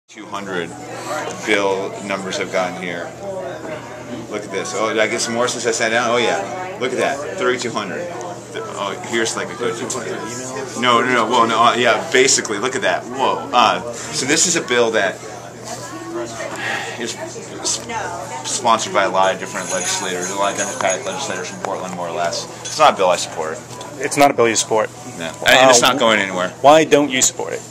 200 bill numbers have gotten here. Look at this. Oh, did I get some more since I sat down? Oh yeah. Look at that. 3,200. Oh, here's like a good. No. Well, no. Yeah, basically, look at that. Whoa. So this is a bill that is sponsored by a lot of different legislators, a lot of Democratic legislators from Portland, more or less. It's not a bill I support. It's not a bill you support. No, and it's not going anywhere. Why don't you support it?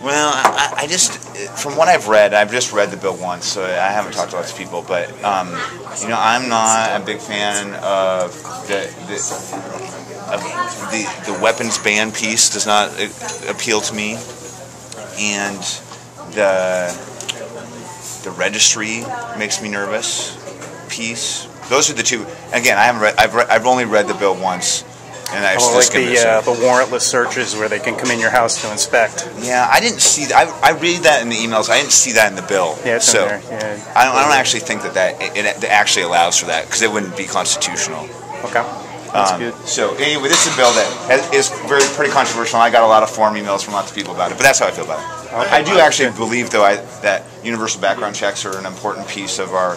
Well, I just, from what I've just read the bill once, so I haven't talked to lots of people, but, you know, I'm not a big fan of the weapons ban piece does not appeal to me, and the registry makes me nervous piece. Those are the two. Again, I've only read the bill once. And I've like the warrantless searches where they can come in your house to inspect. Yeah, I didn't see that. I read that in the emails. I didn't see that in the bill. Yeah, it's so in there. Yeah. I don't actually think that it actually allows for that because it wouldn't be constitutional. Okay, that's good. So anyway, this is a bill that is pretty controversial. I got a lot of forum emails from lots of people about it, but that's how I feel about it. Okay. I do actually believe, though, that universal background checks are an important piece of our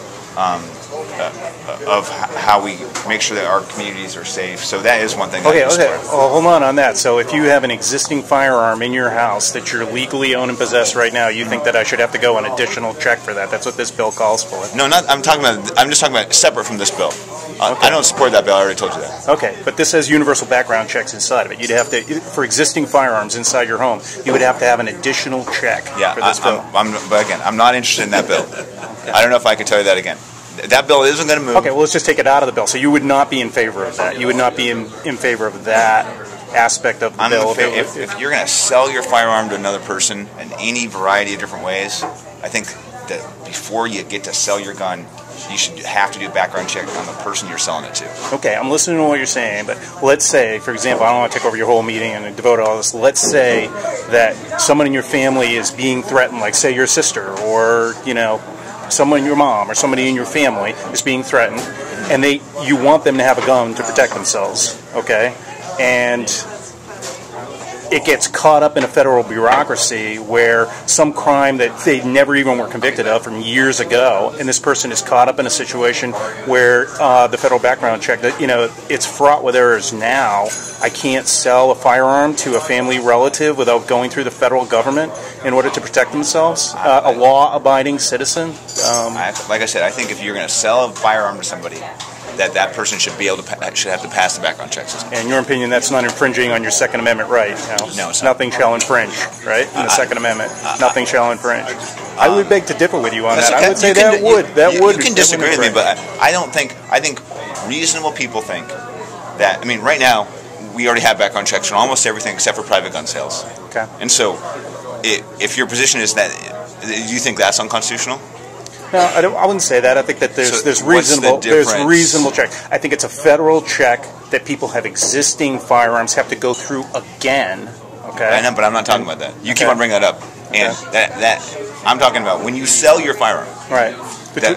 of how we make sure that our communities are safe. So that is one thing. Okay. Well, hold on that. So if you have an existing firearm in your house that you're legally own and possess right now, you think that I should have to go an additional check for that? That's what this bill calls for. No, I'm just talking about separate from this bill. Okay. I don't support that bill. I already told you that. Okay, but this has universal background checks inside of it. You'd have to, for existing firearms inside your home, you would have to have an additional check for this bill. But again, I'm not interested in that bill. Okay. I don't know if I can tell you that again. That bill isn't going to move. Okay, well, let's just take it out of the bill. So you would not be in favor of that. You would not be in favor of that aspect of the bill. If you're going to sell your firearm to another person in any variety of different ways, I think that before you get to sell your gun, you should have to do a background check on the person you're selling it to. Okay, I'm listening to what you're saying, but let's say, for example, I don't want to take over your whole meeting and devote all this. Let's say that someone in your family is being threatened, like say your sister or, you know, someone, your mom or somebody in your family is being threatened, and you want them to have a gun to protect themselves, okay? And it gets caught up in a federal bureaucracy where some crime that they never even were convicted of from years ago, and this person is caught up in a situation where the federal background check, that, you know, it's fraught with errors now. I can't sell a firearm to a family relative without going through the federal government in order to protect themselves. A law-abiding citizen. Like I said, I think if you're going to sell a firearm to somebody, that person should have to pass the background check system. In your opinion, that's not infringing on your Second Amendment right? No, it's nothing shall infringe, right? In the Second Amendment, nothing shall infringe. I would beg to differ with you on that. Okay. I would say that would. You can disagree with me, but I think reasonable people think that. I mean, right now we already have background checks on almost everything except for private gun sales. Okay. And so, if your position is that, do you think that's unconstitutional? No, I wouldn't say that. I think that there's reasonable check. I think it's a federal check that people have existing firearms have to go through again. Okay. I know, but I'm not talking about that. You keep on bringing that up, and that I'm talking about when you sell your firearm. Right.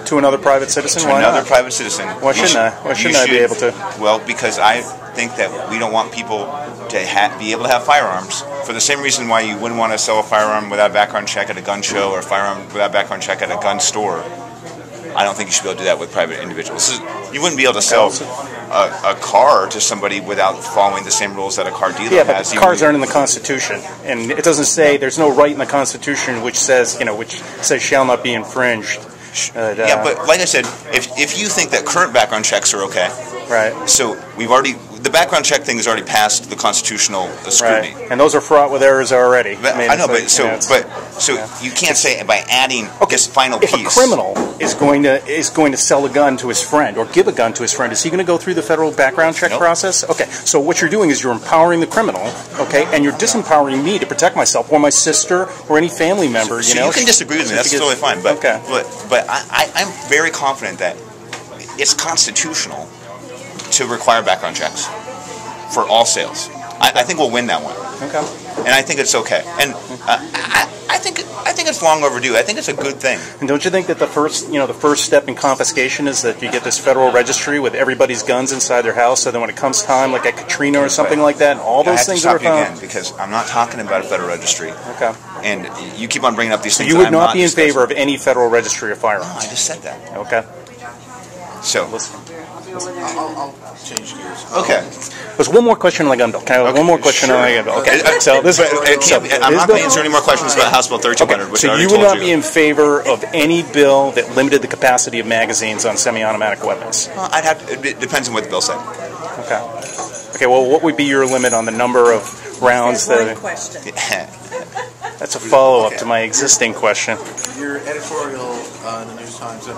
To another private citizen. To another private citizen. Why shouldn't I? Why shouldn't I be able to? Well, because I think that we don't want people to be able to have firearms for the same reason why you wouldn't want to sell a firearm without a background check at a gun show or a firearm without a background check at a gun store. I don't think you should be able to do that with private individuals. You wouldn't be able to sell a car to somebody without following the same rules that a car dealer has. Yeah, but the cars aren't in the Constitution, and it doesn't say there's no right in the Constitution which says shall not be infringed. Yeah, but like I said, if you think that current background checks are okay, right? So the background check thing has already passed the constitutional scrutiny, right. And those are fraught with errors already. I know, but you can't say by adding this final piece. If a criminal is going to sell a gun to his friend or give a gun to his friend, is he going to go through the federal background check process? Okay, so what you're doing is you're empowering the criminal, okay, and you're disempowering me to protect myself or my sister or any family member. You can disagree with me. That's totally fine. But I'm very confident that it's constitutional to require background checks for all sales. I think we'll win that one. Okay. And I think it's okay. And I think it's long overdue. I think it's a good thing. And don't you think that the first step in confiscation is that you get this federal registry with everybody's guns inside their house, so then when it comes time, like at Katrina or something like that, all those things are found? I have to stop you again, because I'm not talking about a federal registry. Okay. And you keep on bringing up these things. So you would not be in favor of any federal registry of firearms? No, I just said that. Okay. So. I'll change gears. Okay. There's one more question on the gun bill. Can I have one more question on the gun bill? Okay. So this, I'm not going to answer any more questions about House Bill 3200. Okay. So you would not be in favor of any bill that limited the capacity of magazines on semi-automatic weapons? Well, it depends on what the bill said. Okay. Okay. Well, what would be your limit on the number of rounds that? Question. That's a follow-up to my existing question. Your editorial in the News Times.